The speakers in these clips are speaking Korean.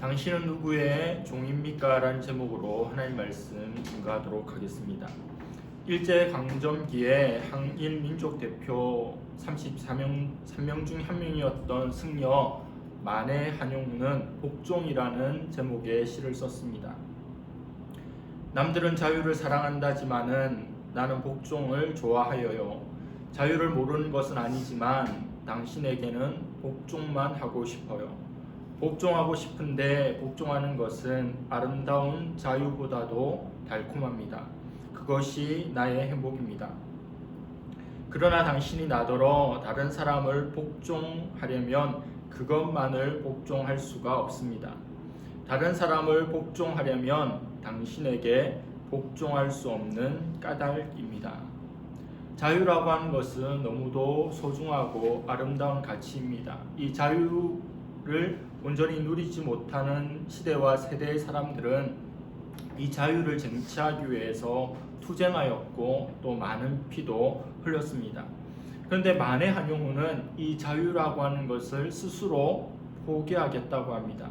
당신은 누구의 종입니까? 라는 제목으로 하나님 말씀 증거하도록 하겠습니다. 일제강점기에 항일 민족 대표 34명 중 한 명이었던 승려 만해 한용우는 복종이라는 제목의 시를 썼습니다. 남들은 자유를 사랑한다지만은 나는 복종을 좋아하여요. 자유를 모르는 것은 아니지만 당신에게는 복종만 하고 싶어요. 복종하고 싶은데 복종하는 것은 아름다운 자유보다도 달콤합니다. 그것이 나의 행복입니다. 그러나 당신이 나더러 다른 사람을 복종하려면 그것만을 복종할 수가 없습니다. 다른 사람을 복종하려면 당신에게 복종할 수 없는 까닭입니다. 자유라고 하는 것은 너무도 소중하고 아름다운 가치입니다. 이 자유를 온전히 누리지 못하는 시대와 세대의 사람들은 이 자유를 쟁취하기 위해서 투쟁하였고 또 많은 피도 흘렸습니다. 그런데 만해 한용우는 이 자유라고 하는 것을 스스로 포기하겠다고 합니다.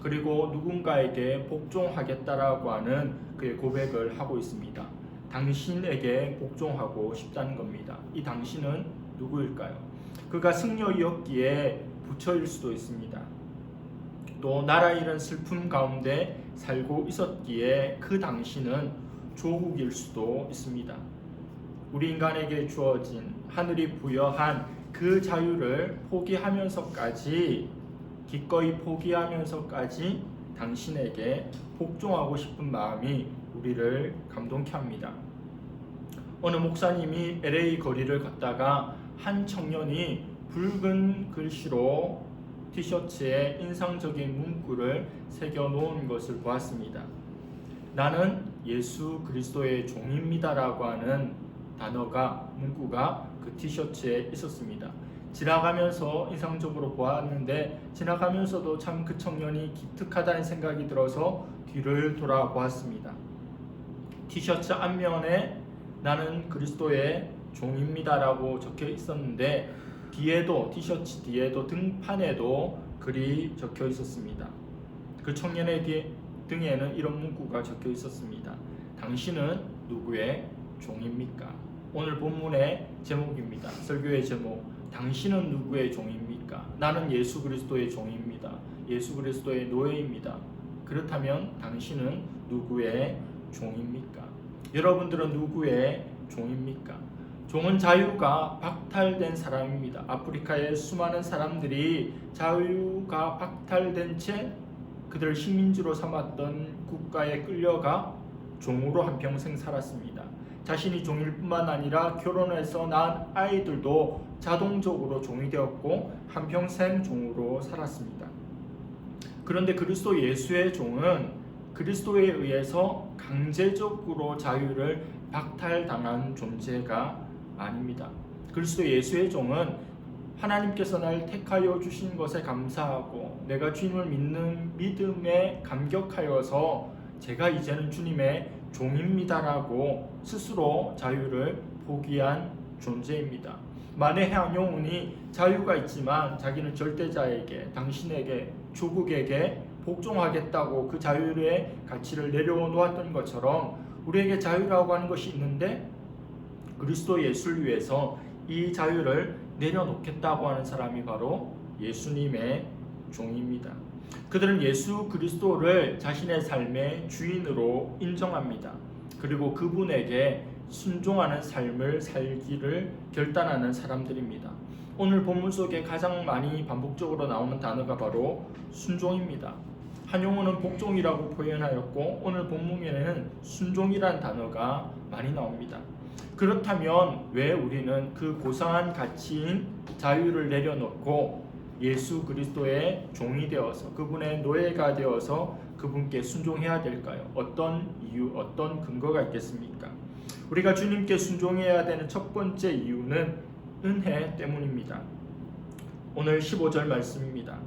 그리고 누군가에게 복종하겠다라고 하는 그의 고백을 하고 있습니다. 당신에게 복종하고 싶다는 겁니다. 이 당신은 누구일까요? 그가 승려이었기에 부처일 수도 있습니다. 또 나라 잃은 슬픔 가운데 살고 있었기에 그 당신은 조국일 수도 있습니다. 우리 인간에게 주어진 하늘이 부여한 그 자유를 포기하면서까지 기꺼이 포기하면서까지 당신에게 복종하고 싶은 마음이 우리를 감동케 합니다. 어느 목사님이 LA 거리를 걷다가 한 청년이 붉은 글씨로 티셔츠에 인상적인 문구를 새겨 놓은 것을 보았습니다. 나는 예수 그리스도의 종입니다라고 하는 문구가 그 티셔츠에 있었습니다. 지나가면서 인상적으로 보았는데 지나가면서도 참 그 청년이 기특하다는 생각이 들어서 뒤를 돌아보았습니다. 티셔츠 앞면에 나는 그리스도의 종입니다라고 적혀 있었는데 티셔츠 뒤에도 등판에도 글이 적혀 있었습니다. 그 청년의 등에는 이런 문구가 적혀 있었습니다. 당신은 누구의 종입니까? 오늘 본문의 제목입니다. 설교의 제목, 당신은 누구의 종입니까? 나는 예수 그리스도의 종입니다. 예수 그리스도의 노예입니다. 그렇다면 당신은 누구의 종입니까? 여러분들은 누구의 종입니까? 종은 자유가 박탈된 사람입니다. 아프리카의 수많은 사람들이 자유가 박탈된 채 그들을 식민지로 삼았던 국가에 끌려가 종으로 한평생 살았습니다. 자신이 종일 뿐만 아니라 결혼해서 낳은 아이들도 자동적으로 종이 되었고 한평생 종으로 살았습니다. 그런데 그리스도 예수의 종은 그리스도에 의해서 강제적으로 자유를 박탈당한 존재가 아닙니다. 그리스도 예수의 종은 하나님께서 날 택하여 주신 것에 감사하고 내가 주님을 믿는 믿음에 감격하여서 제가 이제는 주님의 종입니다라고 스스로 자유를 포기한 존재입니다. 만해 한용운이 자유가 있지만 자기는 절대자에게, 당신에게, 조국에게 복종하겠다고 그 자유의 가치를 내려놓았던 것처럼 우리에게 자유라고 하는 것이 있는데 그리스도 예수를 위해서 이 자유를 내려놓겠다고 하는 사람이 바로 예수님의 종입니다. 그들은 예수 그리스도를 자신의 삶의 주인으로 인정합니다. 그리고 그분에게 순종하는 삶을 살기를 결단하는 사람들입니다. 오늘 본문 속에 가장 많이 반복적으로 나오는 단어가 바로 순종입니다. 한용우는 복종이라고 표현하였고 오늘 본문에는 순종이라는 단어가 많이 나옵니다. 그렇다면 왜 우리는 그 고상한 가치인 자유를 내려놓고 예수 그리스도의 종이 되어서 그분의 노예가 되어서 그분께 순종해야 될까요? 어떤 이유, 어떤 근거가 있겠습니까? 우리가 주님께 순종해야 되는 첫 번째 이유는 은혜 때문입니다. 오늘 15절 말씀입니다.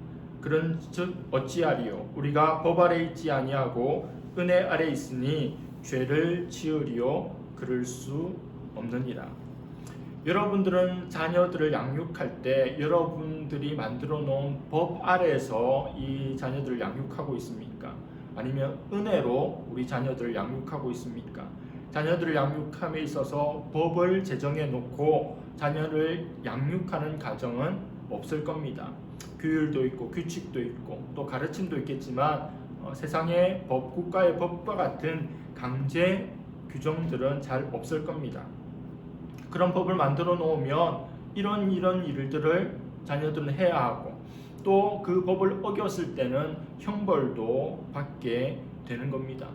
그런즉 어찌하리요? 우리가 법 아래 있지 아니하고 은혜 아래 있으니 죄를 지으리요? 그럴 수 없느니라. 여러분들은 자녀들을 양육할 때 여러분들이 만들어 놓은 법 아래에서 이 자녀들을 양육하고 있습니까? 아니면 은혜로 우리 자녀들을 양육하고 있습니까? 자녀들을 양육함에 있어서 법을 제정해 놓고 자녀를 양육하는 가정은 없을 겁니다. 규율도 있고 규칙도 있고 또 가르침도 있겠지만 세상의 법, 국가의 법과 같은 강제 규정들은 잘 없을 겁니다. 그런 법을 만들어 놓으면 이런 일들을 자녀들은 해야 하고 또 그 법을 어겼을 때는 형벌도 받게 되는 겁니다.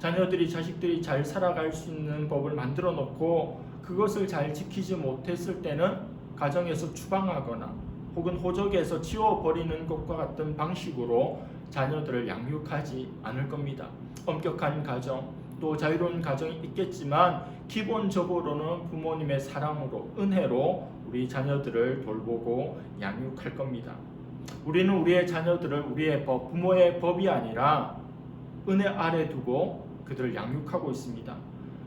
자식들이 잘 살아갈 수 있는 법을 만들어 놓고 그것을 잘 지키지 못했을 때는 가정에서 추방하거나 혹은 호적에서 지워버리는 것과 같은 방식으로 자녀들을 양육하지 않을 겁니다. 엄격한 가정, 또 자유로운 가정이 있겠지만 기본적으로는 부모님의 사랑으로, 은혜로 우리 자녀들을 돌보고 양육할 겁니다. 우리는 우리의 자녀들을 우리의 법, 부모의 법이 아니라 은혜 아래 두고 그들을 양육하고 있습니다.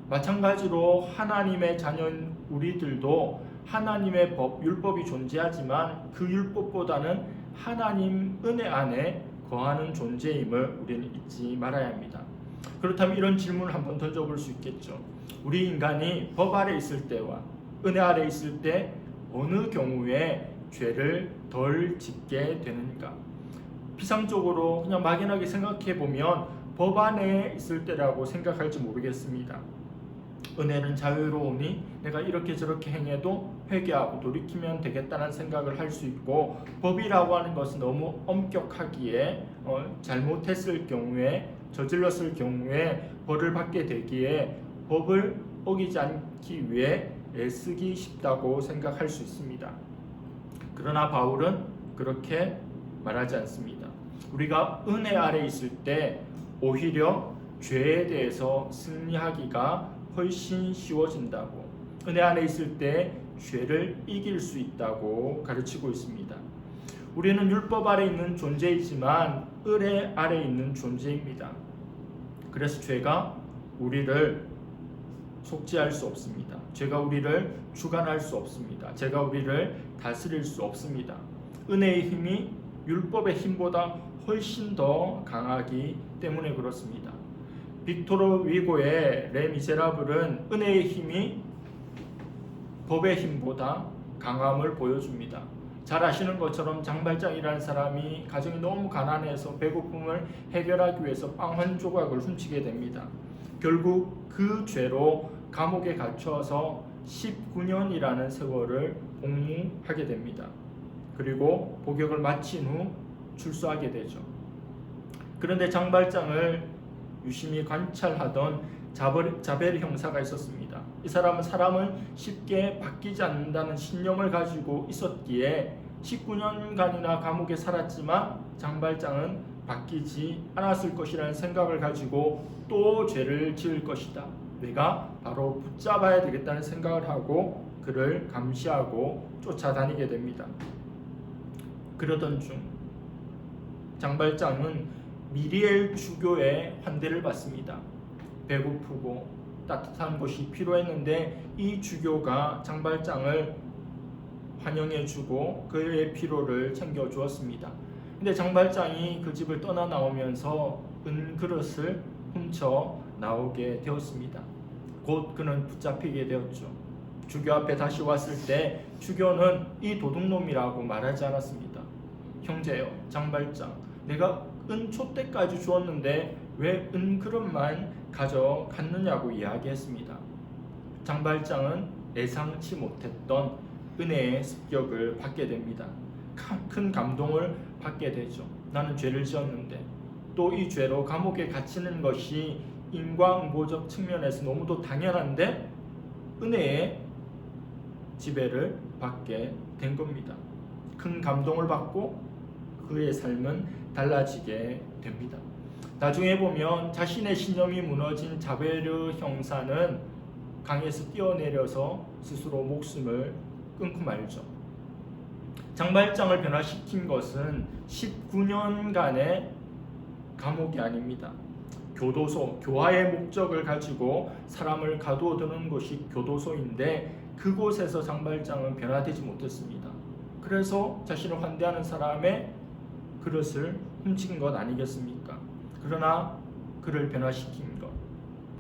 마찬가지로 하나님의 자녀인 우리들도 하나님의 법, 율법이 존재하지만 그 율법보다는 하나님 은혜 안에 거하는 존재임을 우리는 잊지 말아야 합니다. 그렇다면 이런 질문을 한번 던져볼 수 있겠죠. 우리 인간이 법 아래 있을 때와 은혜 아래 있을 때 어느 경우에 죄를 덜 짓게 되는가? 피상적으로 그냥 막연하게 생각해 보면 법 안에 있을 때라고 생각할지 모르겠습니다. 은혜는 자유로우니 내가 이렇게 저렇게 행해도 회개하고 돌이키면 되겠다는 생각을 할 수 있고, 법이라고 하는 것은 너무 엄격하기에 잘못했을 경우에, 저질렀을 경우에 벌을 받게 되기에 법을 어기지 않기 위해 애쓰기 쉽다고 생각할 수 있습니다. 그러나 바울은 그렇게 말하지 않습니다. 우리가 은혜 아래 있을 때 오히려 죄에 대해서 승리하기가 훨씬 쉬워진다고, 은혜 안에 있을 때 죄를 이길 수 있다고 가르치고 있습니다. 우리는 율법 아래 있는 존재이지만 은혜 아래 있는 존재입니다. 그래서 죄가 우리를 속죄할 수 없습니다. 죄가 우리를 주관할 수 없습니다. 죄가 우리를 다스릴 수 없습니다. 은혜의 힘이 율법의 힘보다 훨씬 더 강하기 때문에 그렇습니다. 빅토르 위고의 레 미제라블은 은혜의 힘이 법의 힘보다 강함을 보여줍니다. 잘 아시는 것처럼 장발장이라는 사람이 가정이 너무 가난해서 배고픔을 해결하기 위해서 빵 한 조각을 훔치게 됩니다. 결국 그 죄로 감옥에 갇혀서 19년이라는 세월을 복무하게 됩니다. 그리고 복역을 마친 후 출소하게 되죠. 그런데 장발장을 유심히 관찰하던 자벨 형사가 있었습니다. 이 사람은 사람을 쉽게 바뀌지 않는다는 신념을 가지고 있었기에 19년간이나 감옥에 살았지만 장발장은 바뀌지 않았을 것이라는 생각을 가지고 또 죄를 지을 것이다, 내가 바로 붙잡아야 되겠다는 생각을 하고 그를 감시하고 쫓아다니게 됩니다. 그러던 중 장발장은 미리엘 주교의 환대를 받습니다. 배고프고 따뜻한 곳이 필요했는데 이 주교가 장발장을 환영해주고 그의 필요를 챙겨주었습니다. 근데 장발장이 그 집을 떠나 나오면서 은그릇을 훔쳐 나오게 되었습니다. 곧 그는 붙잡히게 되었죠. 주교 앞에 다시 왔을 때 주교는 이 도둑놈이라고 말하지 않았습니다. 형제여, 장발장, 내가 은촛대까지 주었는데 왜 은그릇만 가져갔느냐고 이야기했습니다. 장발장은 예상치 못했던 은혜의 습격을 받게 됩니다. 큰 감동을 받게 되죠. 나는 죄를 지었는데 또 이 죄로 감옥에 갇히는 것이 인과응보적 측면에서 너무도 당연한데 은혜의 지배를 받게 된 겁니다. 큰 감동을 받고 그의 삶은 달라지게 됩니다. 나중에 보면 자신의 신념이 무너진 자베르 형사는 강에서 뛰어내려서 스스로 목숨을 끊고 말죠. 장발장을 변화시킨 것은 19년간의 감옥이 아닙니다. 교도소, 교화의 목적을 가지고 사람을 가두어두는 것이 교도소인데 그곳에서 장발장은 변화되지 못했습니다. 그래서 자신을 환대하는 사람의 그릇을 훔친 것 아니겠습니까? 그러나 그를 변화시킨 것,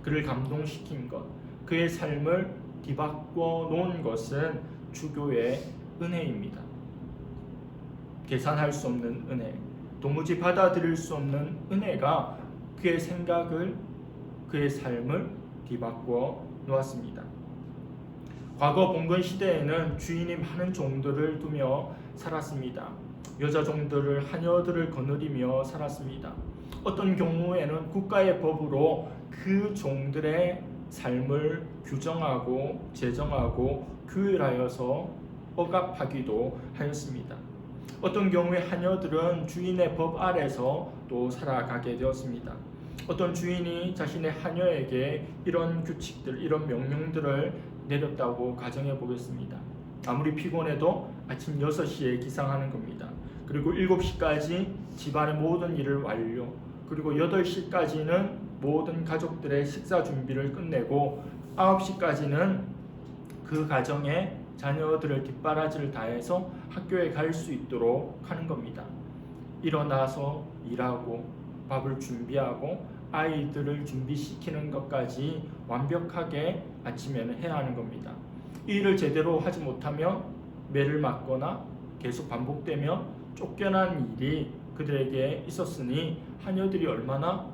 그를 감동시킨 것, 그의 삶을 뒤바꿔 놓은 것은 주교의 은혜입니다. 계산할 수 없는 은혜, 도무지 받아들일 수 없는 은혜가 그의 생각을, 그의 삶을 뒤바꿔 놓았습니다. 과거 봉건 시대에는 주인이 많은 종들을 두며 살았습니다. 여자 종들을, 하녀들을 거느리며 살았습니다. 어떤 경우에는 국가의 법으로 그 종들의 삶을 규정하고 제정하고 규율하여서 억압하기도 하였습니다. 어떤 경우에 하녀들은 주인의 법 아래서 또 살아가게 되었습니다. 어떤 주인이 자신의 하녀에게 이런 규칙들, 이런 명령들을 내렸다고 가정해 보겠습니다. 아무리 피곤해도 아침 6시에 기상하는 겁니다. 그리고 7시까지 집안의 모든 일을 완료, 그리고 8시까지는 모든 가족들의 식사 준비를 끝내고 9시까지는 그 가정에 자녀들을 뒷바라지를 다해서 학교에 갈 수 있도록 하는 겁니다. 일어나서 일하고 밥을 준비하고 아이들을 준비시키는 것까지 완벽하게 아침에는 해야 하는 겁니다. 이 일을 제대로 하지 못하면 매를 맞거나 계속 반복되면 쫓겨난 일이 그들에게 있었으니 하녀들이 얼마나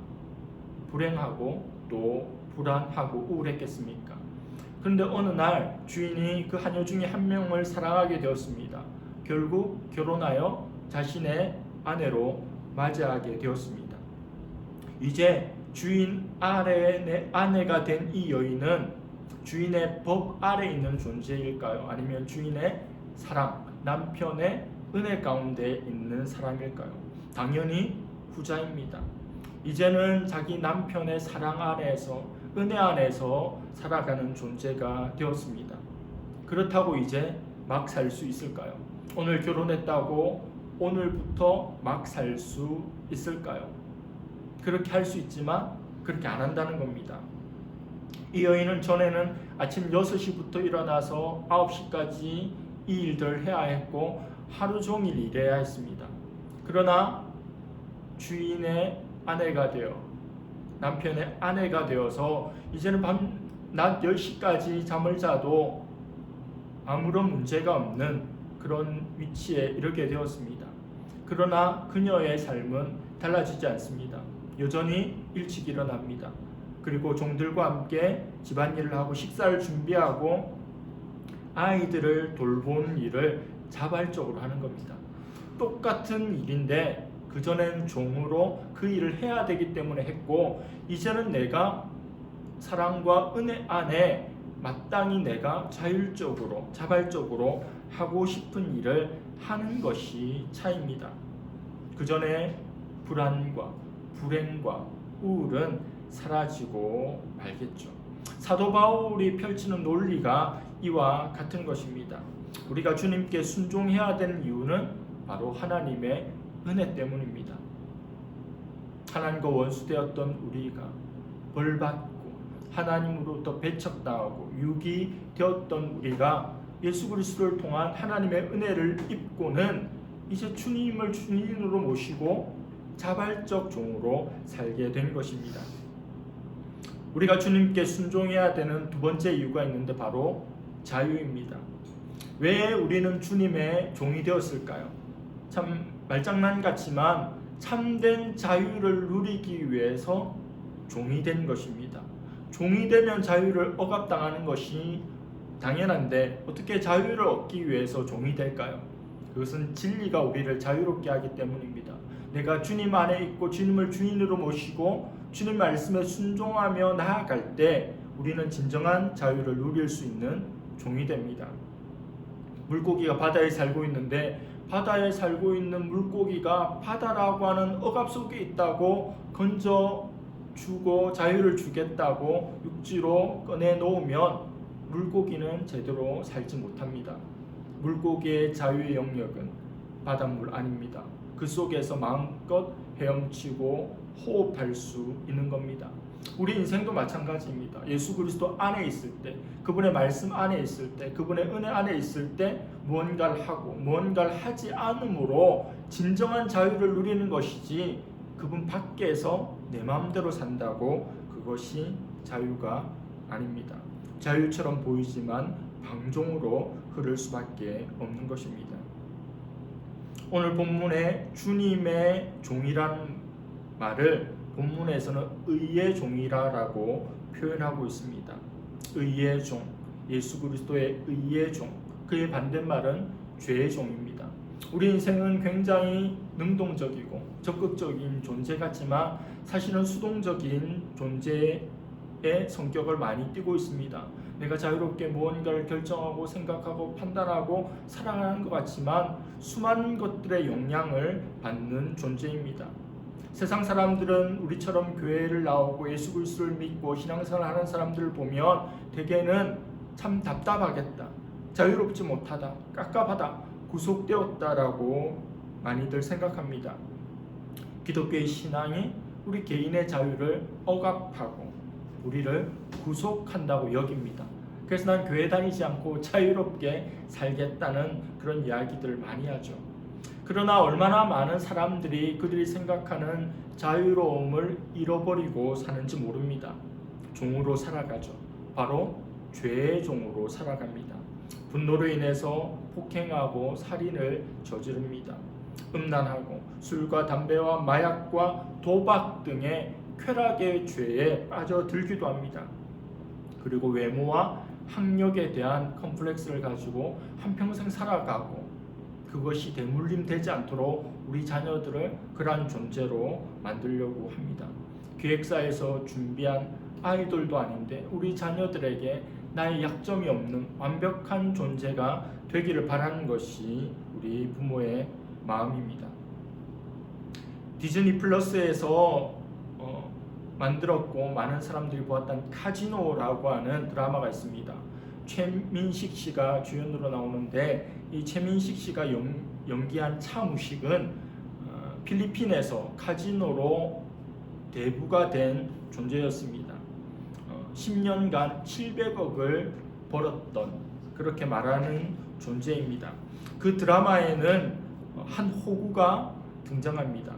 불행하고 또 불안하고 우울했겠습니까? 그런데 어느 날 주인이 그 하녀 중에 한 명을 사랑하게 되었습니다. 결국 결혼하여 자신의 아내로 맞이하게 되었습니다. 이제 주인 아래의 아내가 된 이 여인은 주인의 법 아래 있는 존재일까요? 아니면 주인의 사랑, 남편의 은혜 가운데 있는 사람일까요? 당연히 후자입니다. 이제는 자기 남편의 사랑 안에서, 은혜 안에서 살아가는 존재가 되었습니다. 그렇다고 이제 막 살 수 있을까요? 오늘 결혼했다고 오늘부터 막 살 수 있을까요? 그렇게 할 수 있지만 그렇게 안 한다는 겁니다. 이 여인은 전에는 아침 6시부터 일어나서 9시까지 이 일들을 해야 했고 하루 종일 일해야 했습니다. 그러나 주인의 아내가 되어, 남편의 아내가 되어서 이제는 낮 10시까지 잠을 자도 아무런 문제가 없는 그런 위치에 이르게 되었습니다. 그러나 그녀의 삶은 달라지지 않습니다. 여전히 일찍 일어납니다. 그리고 종들과 함께 집안일을 하고 식사를 준비하고 아이들을 돌보는 일을 자발적으로 하는 겁니다. 똑같은 일인데 그전엔 종으로 그 일을 해야 되기 때문에 했고 이제는 내가 사랑과 은혜 안에 마땅히 내가 자율적으로 자발적으로 하고 싶은 일을 하는 것이 차이입니다. 그전에 불안과 불행과 우울은 사라지고 말겠죠. 사도 바울이 펼치는 논리가 이와 같은 것입니다. 우리가 주님께 순종해야 되는 이유는 바로 하나님의 은혜 때문입니다. 하나님과 원수되었던 우리가 벌받고 하나님으로부터 배척당하고 유기되었던 우리가 예수 그리스도를 통한 하나님의 은혜를 입고는 이제 주님을 주인으로 모시고 자발적 종으로 살게 된 것입니다. 우리가 주님께 순종해야 되는 두 번째 이유가 있는데 바로 자유입니다. 왜 우리는 주님의 종이 되었을까요? 참 말장난 같지만 참된 자유를 누리기 위해서 종이 된 것입니다. 종이 되면 자유를 억압당하는 것이 당연한데 어떻게 자유를 얻기 위해서 종이 될까요? 그것은 진리가 우리를 자유롭게 하기 때문입니다. 내가 주님 안에 있고 주님을 주인으로 모시고 주님 말씀에 순종하며 나아갈 때 우리는 진정한 자유를 누릴 수 있는 종이 됩니다. 물고기가 바다에 살고 있는데 바다에 살고 있는 물고기가 바다라고 하는 억압 속에 있다고 건져주고 자유를 주겠다고 육지로 꺼내놓으면 물고기는 제대로 살지 못합니다. 물고기의 자유의 영역은 바닷물 아닙니다. 그 속에서 마음껏 헤엄치고 호흡할 수 있는 겁니다. 우리 인생도 마찬가지입니다. 예수 그리스도 안에 있을 때, 그분의 말씀 안에 있을 때, 그분의 은혜 안에 있을 때 무언가를 하고 무언가를 하지 않음으로 진정한 자유를 누리는 것이지, 그분 밖에서 내 마음대로 산다고 그것이 자유가 아닙니다. 자유처럼 보이지만 방종으로 흐를 수밖에 없는 것입니다. 오늘 본문에 주님의 종이라는 말을 본문에서는 의의 종이라고 표현하고 있습니다. 의의 종, 예수 그리스도의 의의 종, 그의 반대말은 죄의 종입니다. 우리 인생은 굉장히 능동적이고 적극적인 존재 같지만 사실은 수동적인 존재의 성격을 많이 띠고 있습니다. 내가 자유롭게 무언가를 결정하고 생각하고 판단하고 살아가는 것 같지만 수많은 것들의 영향을 받는 존재입니다. 세상 사람들은 우리처럼 교회를 나오고 예수 그리스도를 믿고 신앙생활을 하는 사람들을 보면 대개는 참 답답하겠다, 자유롭지 못하다, 깝깝하다, 구속되었다라고 많이들 생각합니다. 기독교의 신앙이 우리 개인의 자유를 억압하고 우리를 구속한다고 여깁니다. 그래서 난 교회 다니지 않고 자유롭게 살겠다는 그런 이야기들을 많이 하죠. 그러나 얼마나 많은 사람들이 그들이 생각하는 자유로움을 잃어버리고 사는지 모릅니다. 종으로 살아가죠. 바로 죄의 종으로 살아갑니다. 분노로 인해서 폭행하고 살인을 저지릅니다. 음란하고 술과 담배와 마약과 도박 등의 쾌락의 죄에 빠져들기도 합니다. 그리고 외모와 학력에 대한 컴플렉스를 가지고 한평생 살아가고, 그것이 대물림 되지 않도록 우리 자녀들을 그러한 존재로 만들려고 합니다. 기획사에서 준비한 아이돌도 아닌데 우리 자녀들에게 나의 약점이 없는 완벽한 존재가 되기를 바라는 것이 우리 부모의 마음입니다. 디즈니 플러스에서 만들었고 많은 사람들이 보았던 카지노라고 하는 드라마가 있습니다. 최민식 씨가 주연으로 나오는데, 이 최민식 씨가 연기한 차무식은 필리핀에서 카지노로 대부가 된 존재였습니다. 10년간 700억을 벌었던, 그렇게 말하는 존재입니다. 그 드라마에는 한 호구가 등장합니다.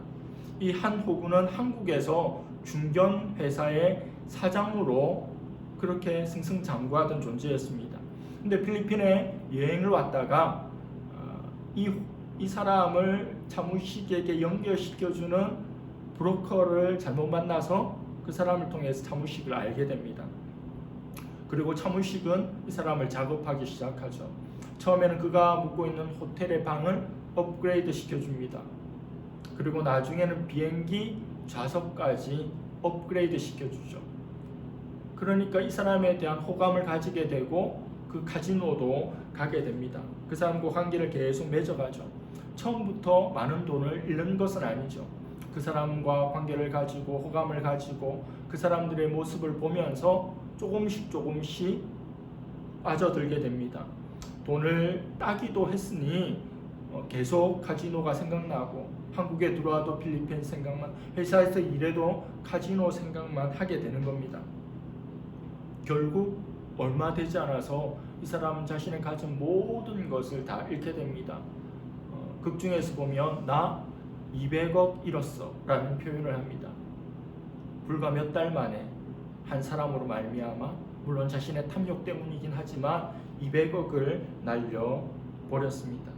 이 한 호구는 한국에서 중견 회사의 사장으로 그렇게 승승장구하던 존재였습니다. 근데 필리핀에 여행을 왔다가 이 사람을 차무식에게 연결시켜주는 브로커를 잘못 만나서 그 사람을 통해서 차무식을 알게 됩니다. 그리고 차무식은 이 사람을 작업하기 시작하죠. 처음에는 그가 묵고 있는 호텔의 방을 업그레이드 시켜줍니다. 그리고 나중에는 비행기 좌석까지 업그레이드 시켜주죠. 그러니까 이 사람에 대한 호감을 가지게 되고 그 카지노도 가게 됩니다. 그 사람과 관계를 계속 맺어가죠. 처음부터 많은 돈을 잃는 것은 아니죠. 그 사람과 관계를 가지고 호감을 가지고 그 사람들의 모습을 보면서 조금씩 빠져들게 됩니다. 돈을 따기도 했으니 계속 카지노가 생각나고, 한국에 들어와도 필리핀 생각만, 회사에서 일해도 카지노 생각만 하게 되는 겁니다. 결국 얼마 되지 않아서 이 사람 자신의 가진 모든 것을 다 잃게 됩니다. 극 중에서 보면 나 200억 잃었어 라는 표현을 합니다. 불과 몇 달 만에 한 사람으로 말미암아, 물론 자신의 탐욕 때문이긴 하지만 200억을 날려버렸습니다.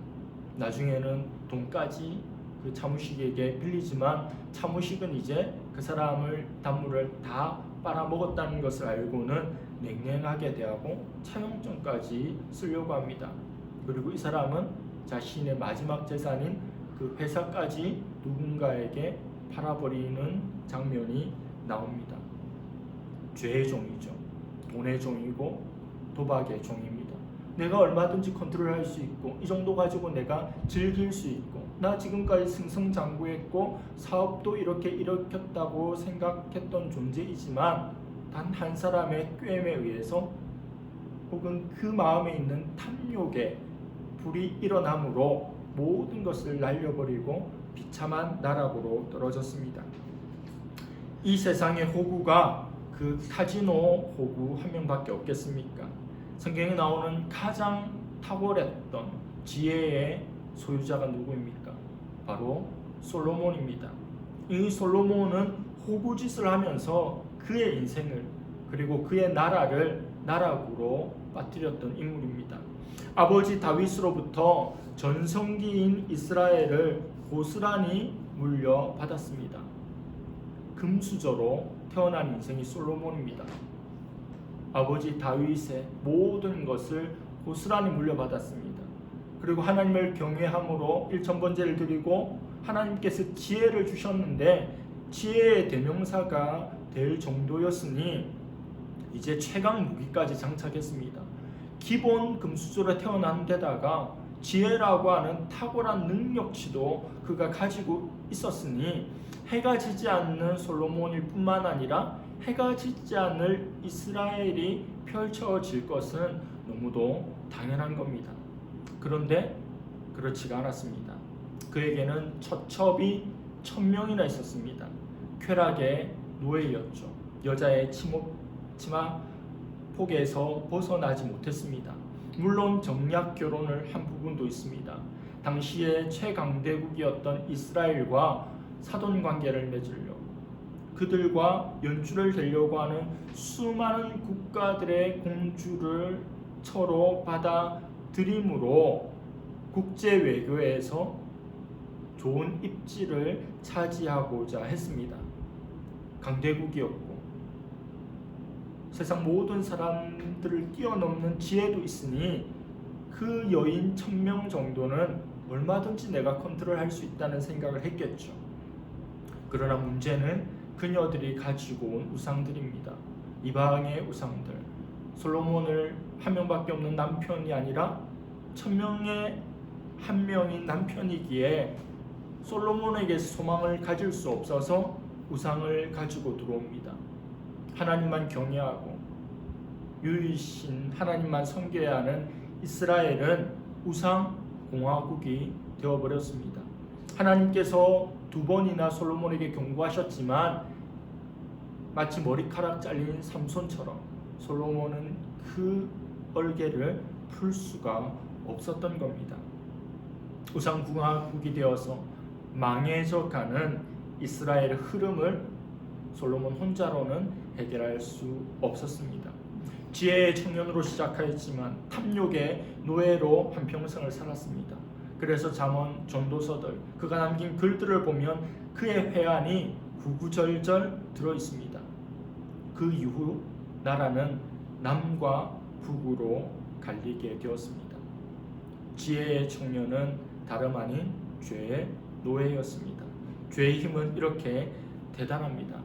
나중에는 돈까지 그 차무식에게 빌리지만 차무식은 이제 그 사람을 단물을 다 빨아먹었다는 것을 알고는 냉랭하게 대하고 차용증까지 쓰려고 합니다. 그리고 이 사람은 자신의 마지막 재산인 그 회사까지 누군가에게 팔아버리는 장면이 나옵니다. 죄의 종이죠. 돈의 종이고 도박의 종입니다. 내가 얼마든지 컨트롤할 수 있고 이 정도 가지고 내가 즐길 수 있고, 나 지금까지 승승장구했고 사업도 이렇게 일으켰다고 생각했던 존재이지만 단 한 사람의 꾀임에 의해서 혹은 그 마음에 있는 탐욕에 불이 일어남으로 모든 것을 날려버리고 비참한 나락으로 떨어졌습니다. 이 세상의 호구가 그 카지노 호구 한 명밖에 없겠습니까? 성경에 나오는 가장 탁월했던 지혜의 소유자가 누구입니까? 바로 솔로몬입니다. 이 솔로몬은 호구짓을 하면서 그의 인생을 그리고 그의 나라를 나락으로 빠뜨렸던 인물입니다. 아버지 다윗으로부터 전성기인 이스라엘을 고스란히 물려받았습니다. 금수저로 태어난 인생이 솔로몬입니다. 아버지 다윗의 모든 것을 고스란히 물려받았습니다. 그리고 하나님을 경외함으로 일천번제를 드리고 하나님께서 지혜를 주셨는데 지혜의 대명사가 될 정도였으니 이제 최강 무기까지 장착했습니다. 기본 금수저로 태어난 데다가 지혜라고 하는 탁월한 능력치도 그가 가지고 있었으니 해가 지지 않는 솔로몬일 뿐만 아니라 해가 지지 않을 이스라엘이 펼쳐질 것은 너무도 당연한 겁니다. 그런데 그렇지가 않았습니다. 그에게는 처첩이 1000명이나 있었습니다. 쾌락의 노예였죠. 여자의 치마 폭에서 벗어나지 못했습니다. 물론 정략 결혼을 한 부분도 있습니다. 당시에 최강대국이었던 이스라엘과 사돈 관계를 맺으려 그들과 연주를 되려고 하는 수많은 국가들의 공주를 서로 받아들임으로 국제 외교에서 좋은 입지를 차지하고자 했습니다. 강대국이었고 세상 모든 사람들을 뛰어넘는 지혜도 있으니 그 여인 1000명 정도는 얼마든지 내가 컨트롤할 수 있다는 생각을 했겠죠. 그러나 문제는 그녀들이 가지고 온 우상들입니다. 이방의 우상들. 솔로몬을 한 명밖에 없는 남편이 아니라 1000명의 한 명인 남편이기에 솔로몬에게 소망을 가질 수 없어서 우상을 가지고 들어옵니다. 하나님만 경외하고 유일신 하나님만 섬겨야 하는 이스라엘은 우상 공화국이 되어버렸습니다. 하나님께서 2번이나 솔로몬에게 경고하셨지만 마치 머리카락 잘린 삼손처럼 솔로몬은 그 얼개를 풀 수가 없었던 겁니다. 우상 공화국이 되어서 망해져가는 이스라엘의 흐름을 솔로몬 혼자로는 해결할 수 없었습니다. 지혜의 청년으로 시작하였지만 탐욕의 노예로 한평생을 살았습니다. 그래서 잠언 전도서들 그가 남긴 글들을 보면 그의 회한이 구구절절 들어있습니다. 그 이후 나라는 남과 북으로 갈리게 되었습니다. 지혜의 청년은 다름 아닌 죄의 노예였습니다. 죄의 힘은 이렇게 대단합니다.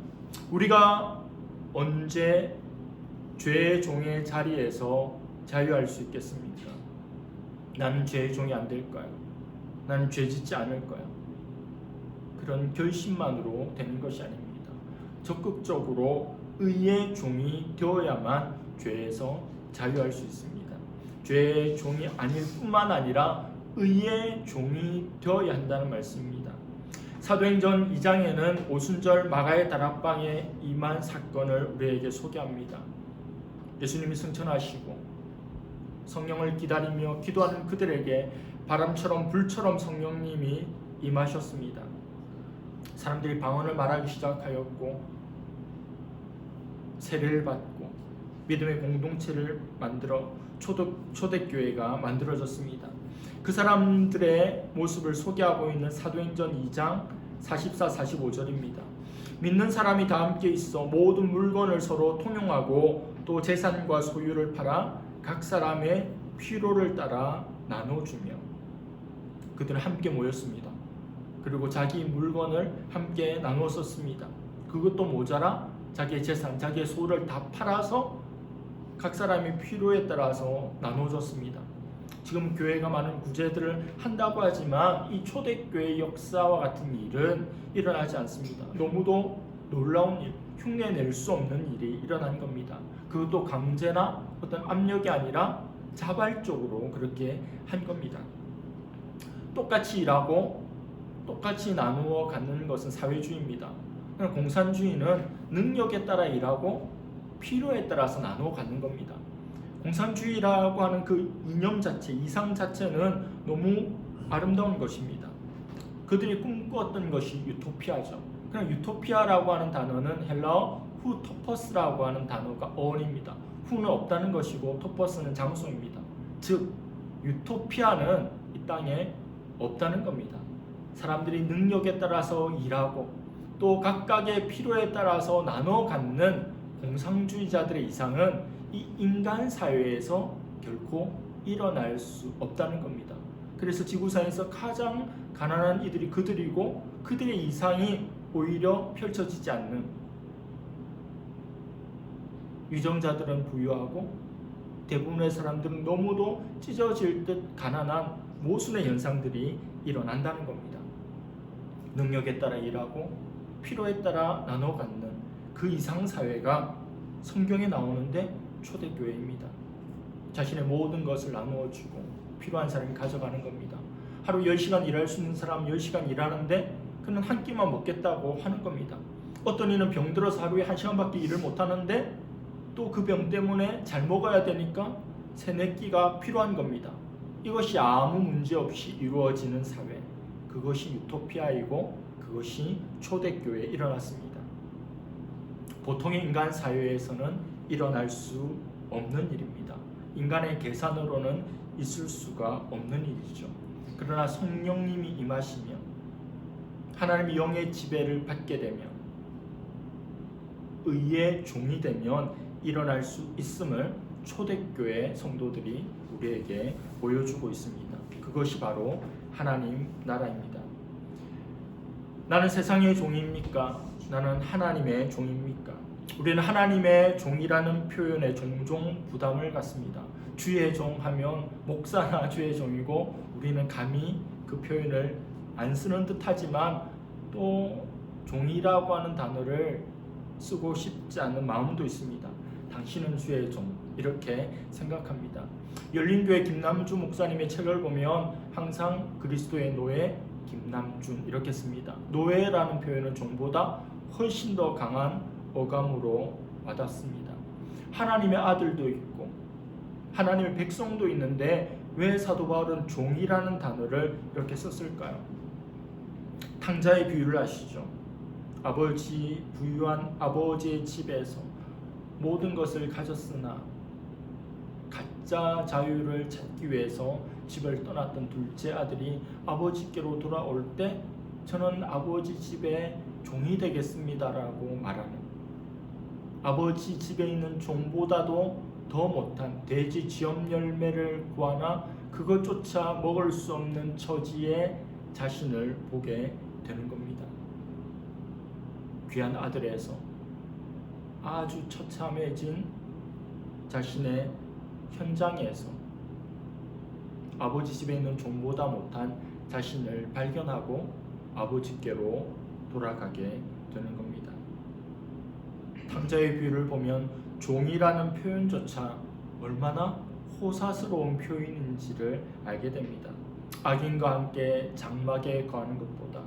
우리가 언제 죄의 종의 자리에서 자유할 수 있겠습니까? 나는 죄의 종이 안 될까요? 나는 죄 짓지 않을까요? 그런 결심만으로 되는 것이 아닙니다. 적극적으로 의의 종이 되어야만 죄에서 자유할 수 있습니다. 죄의 종이 아닐 뿐만 아니라 의의 종이 되어야 한다는 말씀입니다. 사도행전 2장에는 오순절 마가의 다락방에 임한 사건을 우리에게 소개합니다. 예수님이 승천하시고 성령을 기다리며 기도하는 그들에게 바람처럼 불처럼 성령님이 임하셨습니다. 사람들이 방언을 말하기 시작하였고 세례를 받고 믿음의 공동체를 만들어 초대교회가 만들어졌습니다. 그 사람들의 모습을 소개하고 있는 사도행전 2장 44, 45절입니다. 믿는 사람이 다 함께 있어 모든 물건을 서로 통용하고 또 재산과 소유를 팔아 각 사람의 필요를 따라 나눠주며 그들은 함께 모였습니다. 그리고 자기 물건을 함께 나누어 썼습니다. 그것도 모자라 자기의 재산, 자기의 소유를 다 팔아서 각 사람의 필요에 따라서 나눠줬습니다. 지금 교회가 많은 구제들을 한다고 하지만 이 초대교회 역사와 같은 일은 일어나지 않습니다. 너무도 놀라운 일, 흉내낼 수 없는 일이 일어난 겁니다. 그것도 강제나 어떤 압력이 아니라 자발적으로 그렇게 한 겁니다. 똑같이 일하고 똑같이 나누어 갖는 것은 사회주의입니다. 공산주의는 능력에 따라 일하고 필요에 따라서 나누어 갖는 겁니다. 공산주의라고 하는 그 이념 자체, 이상 자체는 너무 아름다운 것입니다. 그들이 꿈꾸었던 것이 유토피아죠. 그냥 유토피아라고 하는 단어는 헬라어 후토퍼스라고 하는 단어가 어원입니다. 후는 없다는 것이고 토퍼스는 장소입니다. 즉 유토피아는 이 땅에 없다는 겁니다. 사람들이 능력에 따라서 일하고 또 각각의 필요에 따라서 나눠 갖는 공산주의자들의 이상은 이 인간 사회에서 결코 일어날 수 없다는 겁니다. 그래서 지구상에서 가장 가난한 이들이 그들이고 그들의 이상이 오히려 펼쳐지지 않는, 유정자들은 부유하고 대부분의 사람들은 너무도 찢어질 듯 가난한 모순의 현상들이 일어난다는 겁니다. 능력에 따라 일하고 필요에 따라 나눠 갖는 그 이상 사회가 성경에 나오는데 초대교회입니다. 자신의 모든 것을 나누어 주고 필요한 사람이 가져가는 겁니다. 하루 10시간 일할 수 있는 사람 10시간 일하는데 그는 한 끼만 먹겠다고 하는 겁니다. 어떤 이는 병들어서 하루에 1시간밖에 일을 못하는데 또 그 병 때문에 잘 먹어야 되니까 3-4끼가 필요한 겁니다. 이것이 아무 문제 없이 이루어지는 사회, 그것이 유토피아이고 그것이 초대교회에 일어났습니다. 보통의 인간 사회에서는 일어날 수 없는 일입니다. 인간의 계산으로는 있을 수가 없는 일이죠. 그러나 성령님이 임하시며 하나님의 영의 지배를 받게 되면, 의의 종이 되면 일어날 수 있음을 초대교회 성도들이 우리에게 보여주고 있습니다. 그것이 바로 하나님 나라입니다. 나는 세상의 종입니까? 나는 하나님의 종입니까? 우리는 하나님의 종이라는 표현에 종종 부담을 갖습니다. 주의 종 하면 목사나 주의 종이고 우리는 감히 그 표현을 안 쓰는 듯 하지만 또 종이라고 하는 단어를 쓰고 싶지 않은 마음도 있습니다. 당신은 주의 종, 이렇게 생각합니다. 열린교회 김남주 목사님의 책을 보면 항상 그리스도의 노예 김남준 이렇게 씁니다. 노예라는 표현은 종보다 훨씬 더 강한 어감으로 와닿습니다. 하나님의 아들도 있고 하나님의 백성도 있는데 왜 사도 바울은 종이라는 단어를 이렇게 썼을까요? 탕자의 비유를 아시죠? 부유한 아버지의 집에서 모든 것을 가졌으나 가짜 자유를 찾기 위해서 집을 떠났던 둘째 아들이 아버지께로 돌아올 때 저는 아버지 집에 종이 되겠습니다라고 말하는, 아버지 집에 있는 종보다도 더 못한 돼지 지엄 열매를 구하나 그것조차 먹을 수 없는 처지에 자신을 보게 되는 겁니다. 귀한 아들에서 아주 처참해진 자신의 현장에서 아버지 집에 있는 종보다 못한 자신을 발견하고 아버지께로 돌아가게 되는 겁니다. 탕자의 비유를 보면 종이라는 표현조차 얼마나 호사스러운 표현인지를 알게 됩니다. 악인과 함께 장막에 거하는 것보다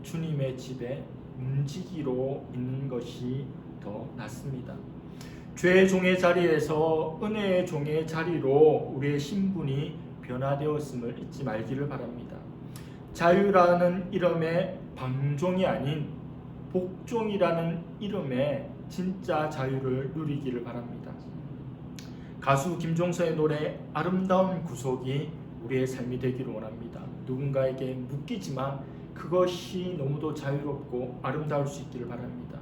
주님의 집에 움직이러 있는 것이 더 낫습니다. 죄의 종의 자리에서 은혜의 종의 자리로 우리의 신분이 변화되었음을 잊지 말기를 바랍니다. 자유라는 이름의 방종이 아닌 복종이라는 이름의 진짜 자유를 누리기를 바랍니다. 가수 김종서의 노래 아름다운 구속이 우리의 삶이 되기를 원합니다. 누군가에게 묶이지만 그것이 너무도 자유롭고 아름다울 수 있기를 바랍니다.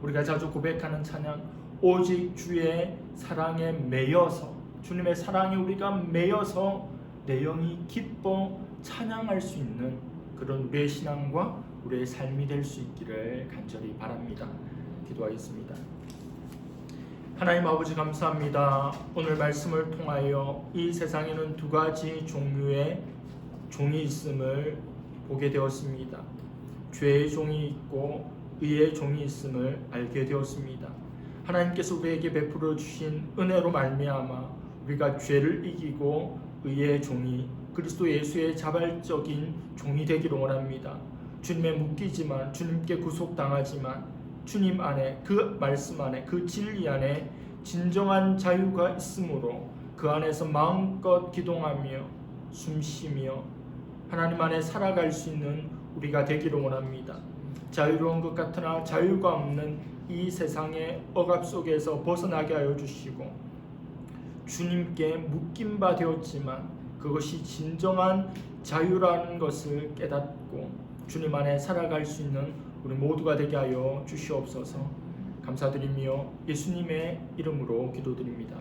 우리가 자주 고백하는 찬양, 오직 주의 사랑에 매여서, 주님의 사랑에 우리가 매여서 내 영이 기뻐 찬양할 수 있는 그런 우리의 신앙과 우리의 삶이 될 수 있기를 간절히 바랍니다. 기도하겠습니다. 하나님 아버지 감사합니다. 오늘 말씀을 통하여 이 세상에는 2가지 종류의 종이 있음을 보게 되었습니다. 죄의 종이 있고 의의 종이 있음을 알게 되었습니다. 하나님께서 우리에게 베풀어 주신 은혜로 말미암아 우리가 죄를 이기고 의의 종이 그리스도 예수의 자발적인 종이 되기를 원합니다. 주님에 묶이지만, 주님께 구속당하지만 주님 안에, 그 말씀 안에, 그 진리 안에 진정한 자유가 있으므로 그 안에서 마음껏 기도하며 숨쉬며 하나님 안에 살아갈 수 있는 우리가 되기를 원합니다. 자유로운 것 같으나 자유가 없는 이 세상의 억압 속에서 벗어나게 하여 주시고, 주님께 묶임 바 되었지만 그것이 진정한 자유라는 것을 깨닫고 주님 안에 살아갈 수 있는 우리 모두가 되게 하여 주시옵소서. 감사드리며 예수님의 이름으로 기도드립니다.